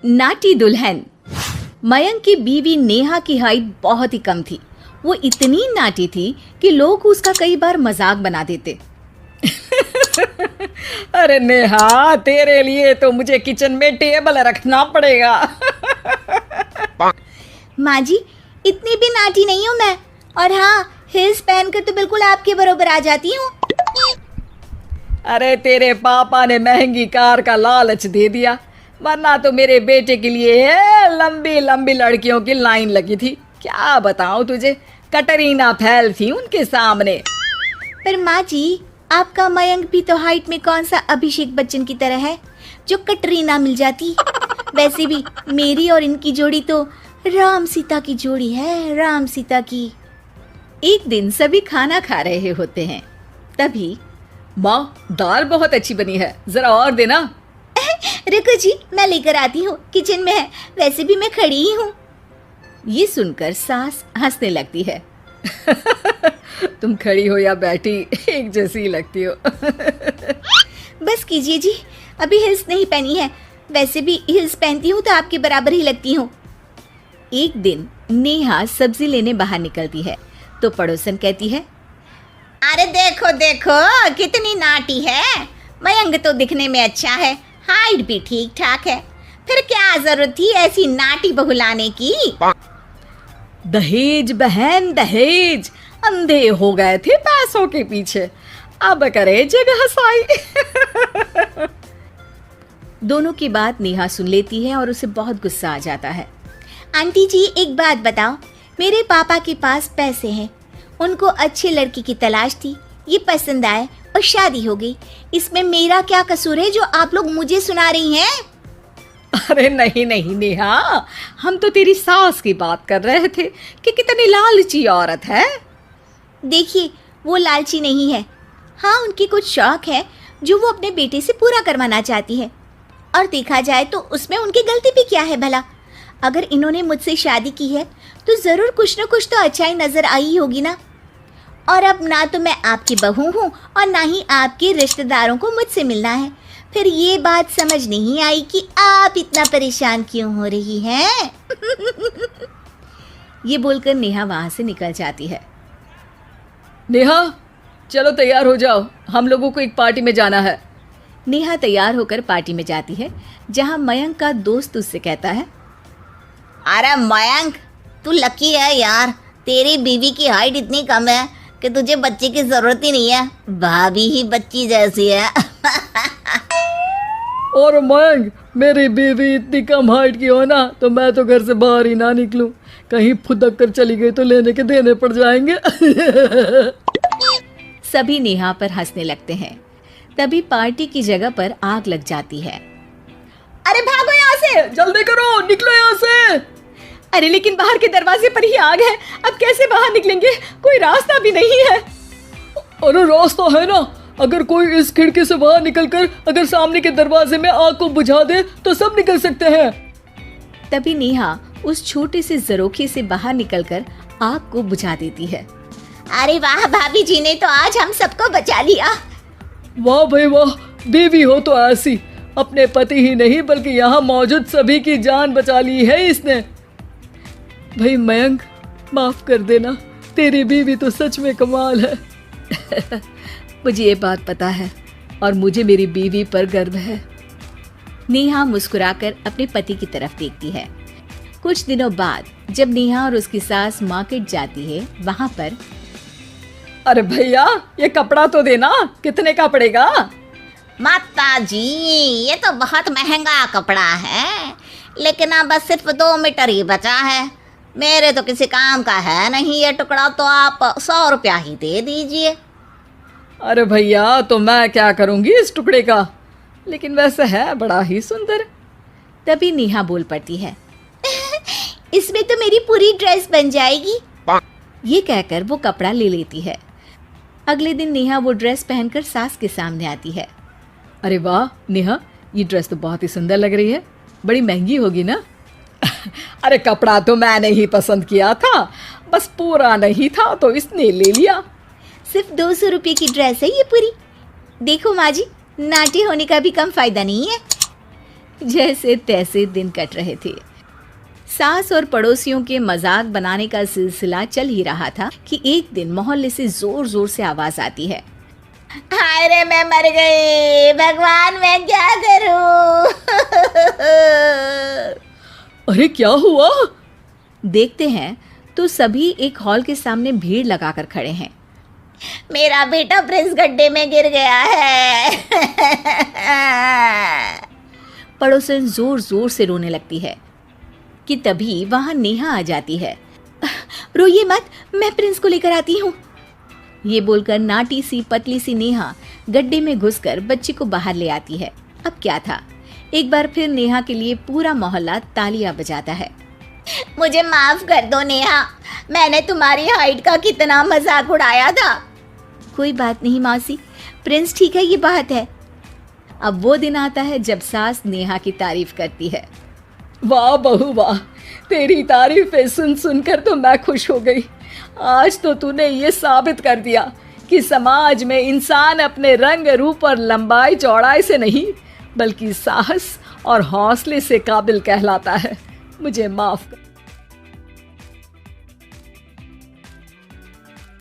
नाटी दुल्हन। मयंक की बीवी नेहा की हाइट बहुत ही कम थी। वो इतनी नाटी थी कि लोग उसका कई बार मजाक बना देते। अरे नेहा, तेरे लिए तो मुझे किचन में टेबल रखना पड़ेगा। माँ जी, इतनी भी नाटी नहीं हूँ मैं। और हाँ, हिल्स पहनकर तो बिल्कुल आपके बराबर आ जाती हूँ। अरे तेरे पापा ने महंगी कार का लालच दे दिया, वरना तो मेरे बेटे के लिए लंबी लंबी लड़कियों की लाइन लगी थी। क्या बताऊं तुझे, कटरीना फैल थी उनके सामने। पर माँ जी, आपका मयंक भी तो हाइट में कौन सा अभिषेक बच्चन की तरह है जो कटरीना मिल जाती। वैसे भी मेरी और इनकी जोड़ी तो राम सीता की जोड़ी है, राम सीता की। एक दिन सभी खाना खा रहे होते हैं, तभी माँ, दाल बहुत अच्छी बनी है, जरा और देना। रुको जी, मैं लेकर आती हूँ, किचन में है, वैसे भी मैं खड़ी ही हूँ। ये सुनकर सास हंसने लगती है। तुम खड़ी हो या बैठी, एक जैसी ही लगती हो। बस कीजिए जी, अभी हिल्स नहीं पहनी है, वैसे भी हिल्स पहनती हूँ तो आपके बराबर ही लगती हूँ। एक दिन नेहा सब्जी लेने बाहर निकलती है तो पड़ोसन कहती है, अरे देखो देखो कितनी नाटी है। मयंक तो दिखने में अच्छा है, हाइट भी ठीक ठाक है, फिर क्या जरूरत थी ऐसी नाटी बहू लाने की। दहेज बहन, दहेज। अंधे हो गए थे पैसों के पीछे, अब करे जगह साई। दोनों की बात नेहा सुन लेती है और उसे बहुत गुस्सा आ जाता है। आंटी जी, एक बात बताओ, मेरे पापा के पास पैसे हैं, उनको अच्छी लड़की की तलाश थी, ये पसंद आए और शादी हो गई। इसमें मेरा क्या कसूर है जो आप लोग मुझे सुना रही हैं? अरे नहीं नहीं नेहा, हम तो तेरी सास की बात कर रहे थे कि कितनी लालची औरत है। देखिए, वो लालची नहीं है। हाँ, उनके कुछ शौक है जो वो अपने बेटे से पूरा करवाना चाहती है, और देखा जाए तो उसमें उनकी गलती भी क्या है भला। अगर इन्होंने मुझसे शादी की है तो ज़रूर कुछ न कुछ तो अच्छाई नज़र आई होगी ना। और अब ना तो मैं आपकी बहू हूँ और ना ही आपके रिश्तेदारों को मुझसे मिलना है। फिर ये बात समझ नहीं आई कि आप इतना परेशान क्यों हो रही हैं। ये बोलकर नेहा वहाँ से निकल जाती है। नेहा, चलो तैयार हो जाओ, हम लोगों को एक पार्टी में जाना है। नेहा तैयार होकर पार्टी में जाती है, जहाँ मयंक का दोस्त उससे कहता है, अरे मयंक, तू लकी है यार, तेरी बीवी की हाइट इतनी कम है कि तुझे बच्चे की जरूरत ही नहीं है, भाभी ही बच्ची जैसी है। और मयंक, मेरी बीवी इतनी कम हाइट की हो ना तो मैं तो घर से बाहर ही ना निकलूं, कहीं फुदक कर चली गई तो लेने के देने पड़ जाएंगे। सभी नेहा पर हंसने लगते हैं। तभी पार्टी की जगह पर आग लग जाती है। अरे भागो यहाँ से, जल्दी करो, निकलो यहाँ से। अरे लेकिन बाहर के दरवाजे पर ही आग है, अब कैसे बाहर निकलेंगे, कोई रास्ता भी नहीं है। अरे रास्ता है ना, अगर कोई इस खिड़की से बाहर निकलकर अगर सामने के दरवाजे में आग को बुझा दे तो सब निकल सकते हैं। तभी नेहा उस छोटे से जरोखे से बाहर निकलकर आग को बुझा देती है। अरे वाह, भाभी जी ने तो आज हम सबको बचा लिया। वाह भाई वाह, बीवी हो तो ऐसी, अपने पति ही नहीं बल्कि यहाँ मौजूद सभी की जान बचा ली है इसने। भाई मयंक, माफ कर देना, तेरी बीवी तो सच में कमाल है। मुझे ये बात पता है और मुझे मेरी बीवी पर गर्व है। नेहा मुस्कुराकर अपने पति की तरफ देखती है। कुछ दिनों बाद जब नेहा और उसकी सास मार्केट जाती है, वहाँ पर, अरे भैया, ये कपड़ा तो देना, कितने का पड़ेगा? माता जी, ये तो बहुत महंगा कपड़ा है, लेकिन अब बस सिर्फ 2 मीटर ही बचा है, मेरे तो किसी काम का है नहीं ये टुकड़ा, तो आप 100 रुपया ही दे दीजिए। अरे भैया, तो मैं क्या करूंगी इस टुकड़े का, लेकिन वैसे है बड़ा ही सुंदर। तभी नेहा बोल पड़ती है, इसमें तो मेरी पूरी ड्रेस बन जाएगी। ये कहकर वो कपड़ा ले लेती है। अगले दिन नेहा वो ड्रेस पहनकर सास के सामने आती है। अरे वाह नेहा, ये ड्रेस तो बहुत ही सुंदर लग रही है, बड़ी महंगी होगी ना? अरे कपड़ा तो मैंने ही पसंद किया था, बस पूरा नहीं था तो इसने ले लिया। सिर्फ 200 रुपये की ड्रेस है ये पूरी। देखो माँ जी, नाटी होने का भी कम फायदा नहीं है। जैसे तैसे दिन कट रहे थे। सास और पड़ोसियों के मजाक बनाने का सिलसिला चल ही रहा था कि एक दिन मोहल्ले से जोर जोर से आवाज आती है, हाय रे मैं मर गई, भगवान मैं क्या करूं। अरे क्या हुआ? देखते हैं तो सभी एक हॉल के सामने भीड़ लगाकर खड़े हैं। मेरा बेटा प्रिंस गड्ढे में गिर गया है। पड़ोसन जोर जोर से रोने लगती है कि तभी वहां नेहा आ जाती है। रोइए मत, मैं प्रिंस को लेकर आती हूँ। ये बोलकर नाटी सी पतली सी नेहा गड्ढे में घुसकर बच्चे को बाहर ले आती है। अब क्या था, एक बार फिर नेहा के लिए पूरा मोहल्ला तालियां बजाता है। मुझे माफ कर दो नेहा, मैंने तुम्हारी हाइट का कितना मजाक उड़ाया था। कोई बात नहीं मौसी, प्रिंस ठीक है, ये बात है। अब वो दिन आता है जब सास नेहा की तारीफ करती है। वाह बहू वाह, तेरी तारीफें सुन सुनकर तो मैं खुश हो गई। आज तो तूने ये साबित कर दिया कि समाज में इंसान अपने रंग रूप और लंबाई चौड़ाई से नहीं बल्कि साहस और हौसले से काबिल कहलाता है। मुझे माफ कर।